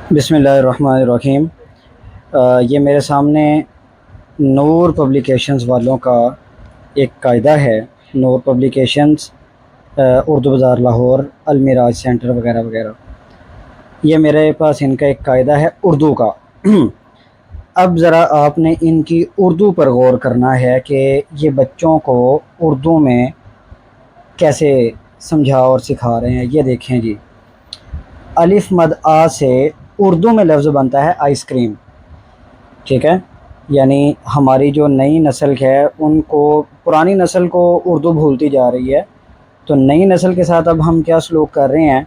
बिस्मिल्लाहिर्रहमानिर्रहीम। ये मेरे सामने नूर पब्लिकेशंस वालों का एक कायदा है। नूर पब्लिकेशंस, उर्दू बाज़ार लाहौर, अलमिराज सेंटर वगैरह वगैरह। ये मेरे पास इनका एक कायदा है उर्दू का। अब ज़रा आपने इनकी उर्दू पर गौर करना है कि ये बच्चों को उर्दू में कैसे समझा और सिखा रहे हैं। ये देखें जी, अलिफ मद आ से उर्दू में लफ्ज़ बनता है आइसक्रीम, ठीक है। यानी हमारी जो नई नस्ल है उनको, पुरानी नस्ल को उर्दू भूलती जा रही है, तो नई नस्ल के साथ अब हम क्या सलूक कर रहे हैं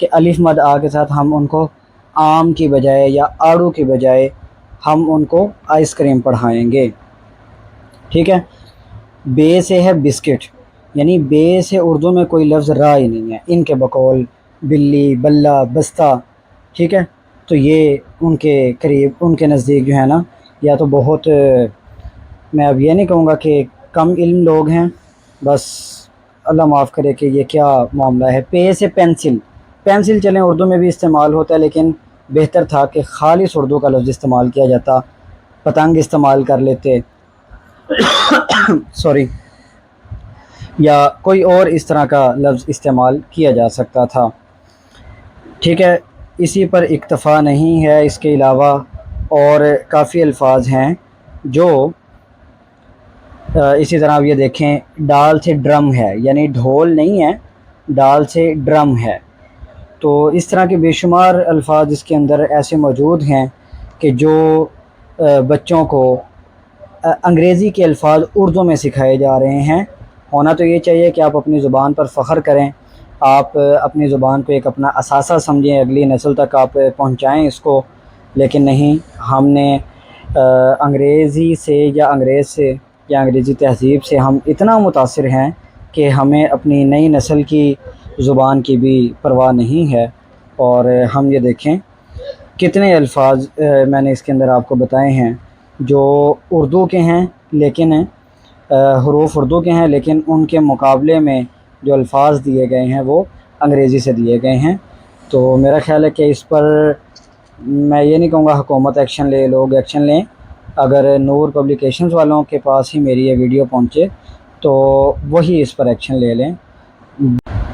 कि अलिफ मद आ के साथ हम उनको आम की बजाय या आड़ू की बजाय हम उनको आइसक्रीम पढ़ाएंगे, ठीक है। बे से है बिस्किट, यानी बे से उर्दू में कोई लफ्ज़ रहा ही नहीं है इनके बकौल, बिल्ली, बल्ला, बस्ता, ठीक है। तो ये उनके करीब, उनके नज़दीक जो है ना, या तो बहुत, मैं अब ये नहीं कहूँगा कि कम इल्म लोग हैं, बस अल्लाह माफ़ करे कि ये क्या मामला है। पे से पेंसिल, पेंसिल चलें उर्दू में भी इस्तेमाल होता है, लेकिन बेहतर था कि खालिस उर्दू का लफ्ज़ इस्तेमाल किया जाता। पतंग इस्तेमाल कर लेते सॉरी, या कोई और इस तरह का लफ्ज़ इस्तेमाल किया जा सकता था, ठीक है। इसी पर इक्तफ़ा नहीं है, इसके अलावा और काफ़ी अल्फाज हैं जो इसी तरह। अब ये देखें, डाल से ड्रम है, यानी ढोल नहीं है, डाल से ड्रम है। तो इस तरह के बेशुमार अल्फाज इसके अंदर ऐसे मौजूद हैं कि जो बच्चों को अंग्रेज़ी के अल्फाज उर्दू में सिखाए जा रहे हैं। होना तो ये चाहिए कि आप अपनी ज़ुबान पर फ़ख्र करें, आप अपनी ज़ुबान को एक अपना असासा समझें, अगली नस्ल तक आप पहुँचाएँ इसको। लेकिन नहीं, हमने अंग्रेज़ी से या अंग्रेज़ से या अंग्रेज़ी तहज़ीब से हम इतना मुतासिर हैं कि हमें अपनी नई नस्ल की ज़ुबान की भी परवाह नहीं है। और हम ये देखें कितने अल्फाज मैंने इसके अंदर आपको बताए हैं जो उर्दू के हैं, लेकिन हरूफ उर्दू के हैं, लेकिन उनके मुकाबले में जो अल्फाज दिए गए हैं वो अंग्रेज़ी से दिए गए हैं। तो मेरा ख़्याल है कि इस पर मैं ये नहीं कहूँगा हुकूमत एक्शन ले, लोग एक्शन लें। अगर नूर पब्लिकेशंस वालों के पास ही मेरी ये वीडियो पहुँचे तो वही इस पर एक्शन ले लें।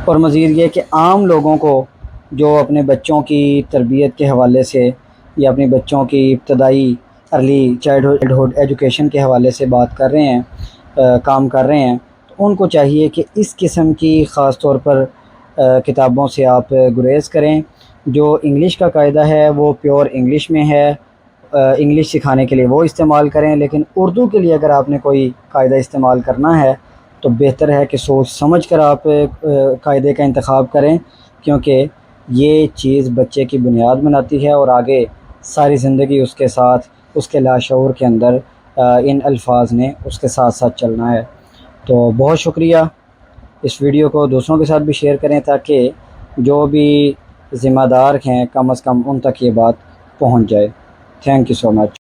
और मज़ीद ये कि आम लोगों को जो अपने बच्चों की तरबियत के हवाले से या अपने बच्चों की इब्तदाई अर्ली चाइल्डहुड एजुकेशन के हवाले से बात कर रहे हैं, काम कर रहे हैं, तो उनको चाहिए कि इस किस्म की ख़ास तौर पर किताबों से आप गुरेज़ करें। जो इंग्लिश का कायदा है वो प्योर इंग्लिश में है, इंग्लिश सिखाने के लिए वो इस्तेमाल करें। लेकिन उर्दू के लिए अगर आपने कोई कायदा इस्तेमाल करना है तो बेहतर है कि सोच समझ कर आप कायदे का इंतखाब करें, क्योंकि ये चीज़ बच्चे की बुनियाद बनाती है और आगे सारी ज़िंदगी उसके साथ, उसके लाशऊर के अंदर इन अल्फाज ने उसके साथ साथ चलना है। तो बहुत शुक्रिया। इस वीडियो को दूसरों के साथ भी शेयर करें ताकि जो भी ज़िम्मेदार हैं कम से कम उन तक ये बात पहुंच जाए। Thank you so much.